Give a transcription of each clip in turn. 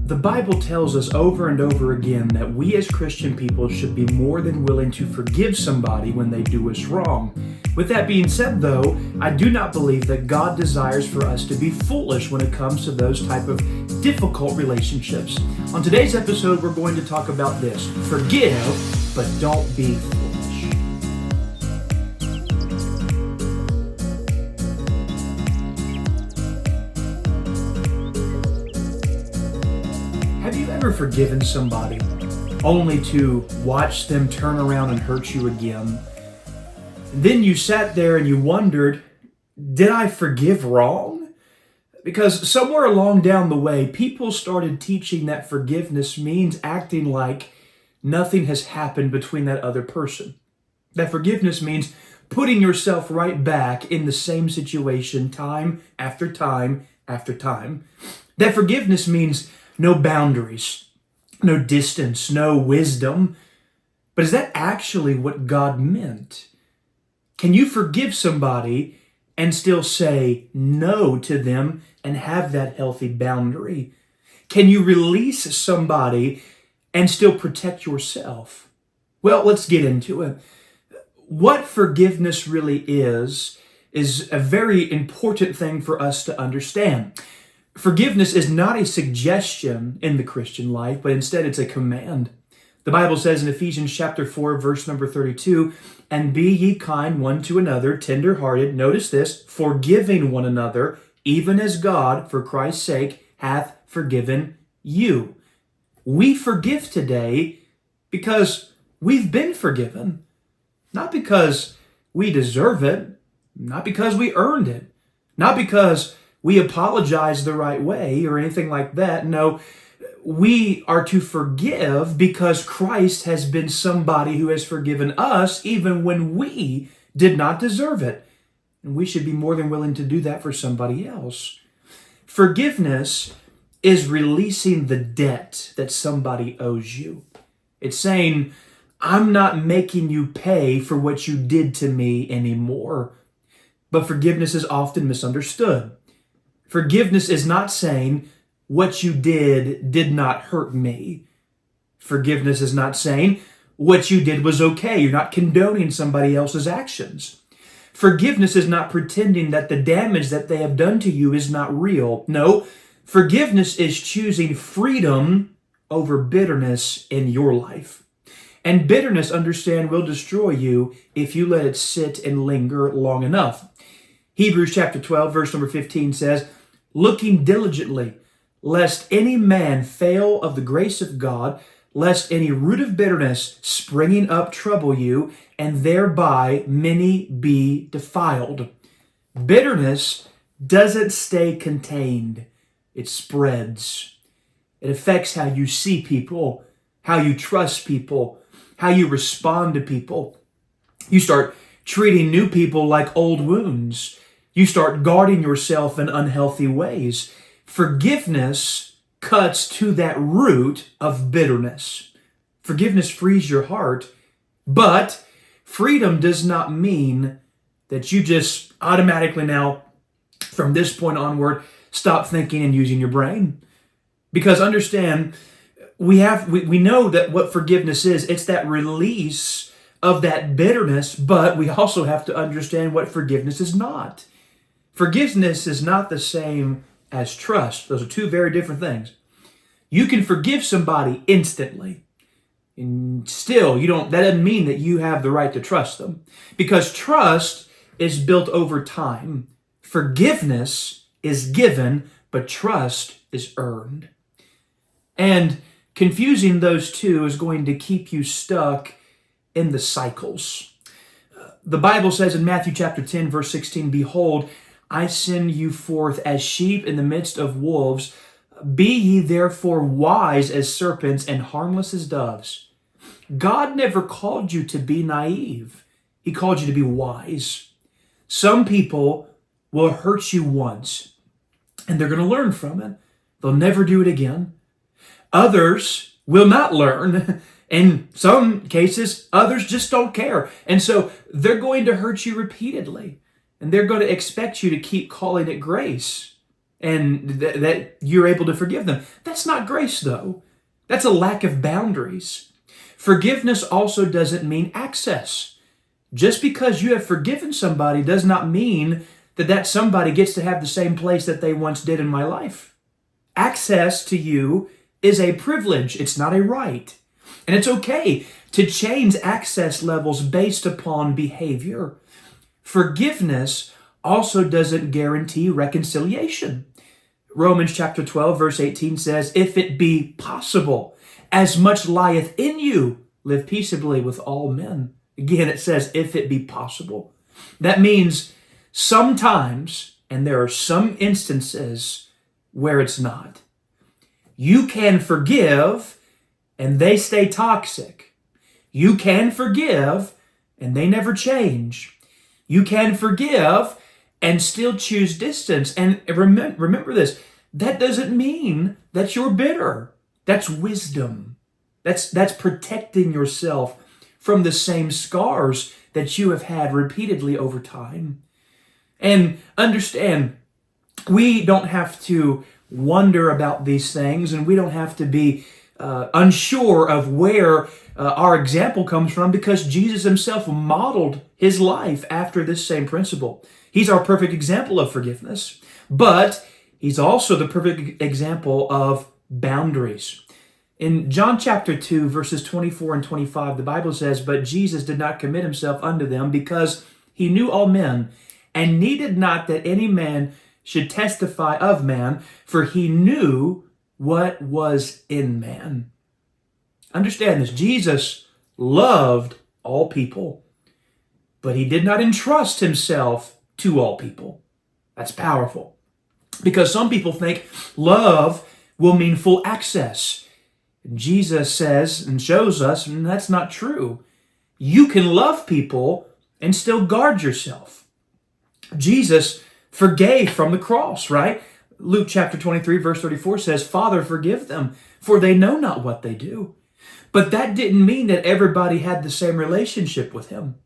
The Bible tells us over and over again that we as Christian people should be more than willing to forgive somebody when they do us wrong. With that being said, though, I do not believe that God desires for us to be foolish when it comes to those type of difficult relationships. On today's episode, we're going to talk about this. Forgive, but don't be foolish. Have you ever forgiven somebody only to watch them turn around and hurt you again? Then you sat there and you wondered, did I forgive wrong? Because somewhere along down the way, people started teaching that forgiveness means acting like nothing has happened between that other person. That forgiveness means putting yourself right back in the same situation time after time after time. That forgiveness means no boundaries, no distance, no wisdom. But is that actually what God meant? Can you forgive somebody and still say no to them and have that healthy boundary? Can you release somebody and still protect yourself? Well, let's get into it. What forgiveness really is a very important thing for us to understand. Forgiveness is not a suggestion in the Christian life, but instead it's a command. The Bible says in Ephesians chapter 4, verse number 32, "And be ye kind one to another, tender-hearted," notice this, "forgiving one another, even as God, for Christ's sake, hath forgiven you." We forgive today because we've been forgiven, not because we deserve it, not because we earned it, not because we apologize the right way or anything like that. No, we are to forgive because Christ has been somebody who has forgiven us even when we did not deserve it. And we should be more than willing to do that for somebody else. Forgiveness is releasing the debt that somebody owes you. It's saying, I'm not making you pay for what you did to me anymore. But forgiveness is often misunderstood. Forgiveness is not saying, what you did not hurt me. Forgiveness is not saying, what you did was okay. You're not condoning somebody else's actions. Forgiveness is not pretending that the damage that they have done to you is not real. No, forgiveness is choosing freedom over bitterness in your life. And bitterness, understand, will destroy you if you let it sit and linger long enough. Hebrews chapter 12, verse number 15 says, "Looking diligently, lest any man fail of the grace of God, lest any root of bitterness springing up trouble you, and thereby many be defiled." Bitterness doesn't stay contained. It spreads. It affects how you see people, how you trust people, how you respond to people. You start treating new people like old wounds. You start guarding yourself in unhealthy ways. Forgiveness cuts to that root of bitterness. Forgiveness frees your heart, but freedom does not mean that you just automatically now, from this point onward, stop thinking and using your brain. Because understand, we know that what forgiveness is. It's that release of that bitterness, but we also have to understand what forgiveness is not. Forgiveness is not the same as trust. Those are two very different things. You can forgive somebody instantly, and still that doesn't mean that you have the right to trust them, because trust is built over time. Forgiveness is given, but trust is earned. And confusing those two is going to keep you stuck in the cycles. The Bible says in Matthew chapter 10, verse 16, "Behold, I send you forth as sheep in the midst of wolves. Be ye therefore wise as serpents and harmless as doves." God never called you to be naive. He called you to be wise. Some people will hurt you once, and they're going to learn from it. They'll never do it again. Others will not learn. In some cases, others just don't care. And so they're going to hurt you repeatedly. And they're going to expect you to keep calling it grace. and that you're able to forgive them. That's not grace, though. That's a lack of boundaries. Forgiveness also doesn't mean access. Just because you have forgiven somebody does not mean that that somebody gets to have the same place that they once did in my life. Access to you is a privilege. It's not a right. And it's okay to change access levels based upon behavior. Forgiveness also doesn't guarantee reconciliation. Romans chapter 12, verse 18 says, "If it be possible, as much lieth in you, live peaceably with all men." Again, it says, if it be possible. That means sometimes, and there are some instances where it's not. You can forgive, and they stay toxic. You can forgive, and they never change. You can forgive and still choose distance. And remember this, that doesn't mean that you're bitter. That's wisdom. That's protecting yourself from the same scars that you have had repeatedly over time. And understand, we don't have to wonder about these things, and we don't have to be unsure of where our example comes from, because Jesus himself modeled his life after this same principle. He's our perfect example of forgiveness, but he's also the perfect example of boundaries. In John chapter 2, verses 24 and 25, the Bible says, "But Jesus did not commit himself unto them, because he knew all men, and needed not that any man should testify of man, for he knew what was in man." Understand this. Jesus loved all people, but he did not entrust himself to all people. That's powerful. Because some people think love will mean full access. Jesus says and shows us that's not true. You can love people and still guard yourself. Jesus forgave from the cross, right? Luke chapter 23, verse 34 says, "Father, forgive them, for they know not what they do." But that didn't mean that everybody had the same relationship with him.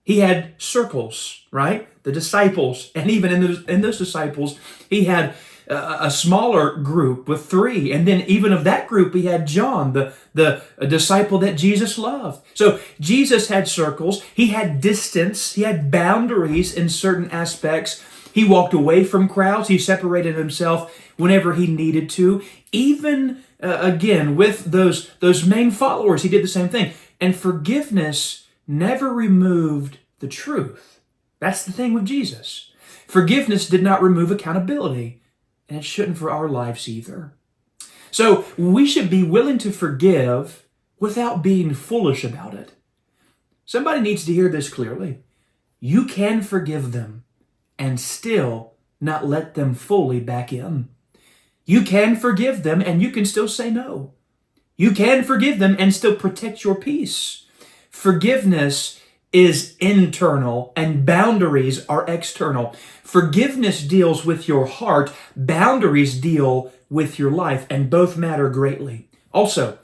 He had circles, right? The disciples. And even in those disciples, he had a smaller group with 3. And then even of that group, he had John, the disciple that Jesus loved. So Jesus had circles. He had distance. He had boundaries in certain aspects. He walked away from crowds. He separated himself whenever he needed to. Even, again, with those main followers, he did the same thing. And forgiveness never removed the truth. That's the thing with Jesus. Forgiveness did not remove accountability, and it shouldn't for our lives either. So we should be willing to forgive without being foolish about it. Somebody needs to hear this clearly. You can forgive them and still not let them fully back in. You can forgive them and you can still say no. You can forgive them and still protect your peace. Forgiveness is internal and boundaries are external. Forgiveness deals with your heart. Boundaries deal with your life, and both matter greatly. Also,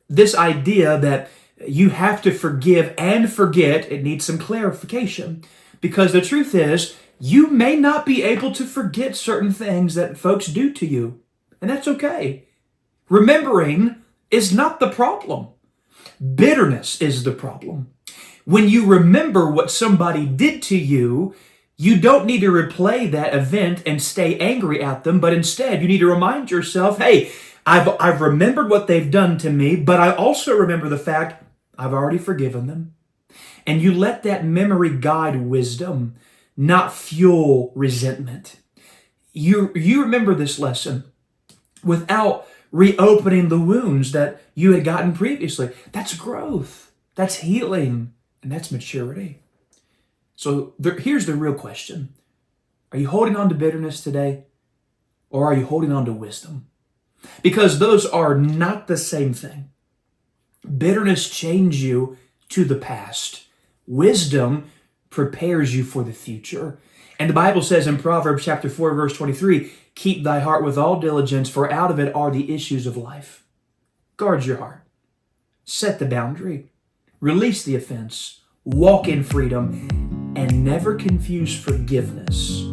this idea that you have to forgive and forget, it needs some clarification, because the truth is, you may not be able to forget certain things that folks do to you, and that's okay. Remembering is not the problem. Bitterness is the problem. When you remember what somebody did to you, you don't need to replay that event and stay angry at them, but instead you need to remind yourself, hey, I've remembered what they've done to me, but I also remember the fact I've already forgiven them. And you let that memory guide wisdom, not fuel resentment. You remember this lesson without reopening the wounds that you had gotten previously. That's growth. That's healing. And that's maturity. So here's the real question. Are you holding on to bitterness today? Or are you holding on to wisdom? Because those are not the same thing. Bitterness chains you to the past. Wisdom prepares you for the future. And the Bible says in Proverbs chapter 4, verse 23, "Keep thy heart with all diligence, for out of it are the issues of life." Guard your heart. Set the boundary. Release the offense. Walk in freedom. And never confuse forgiveness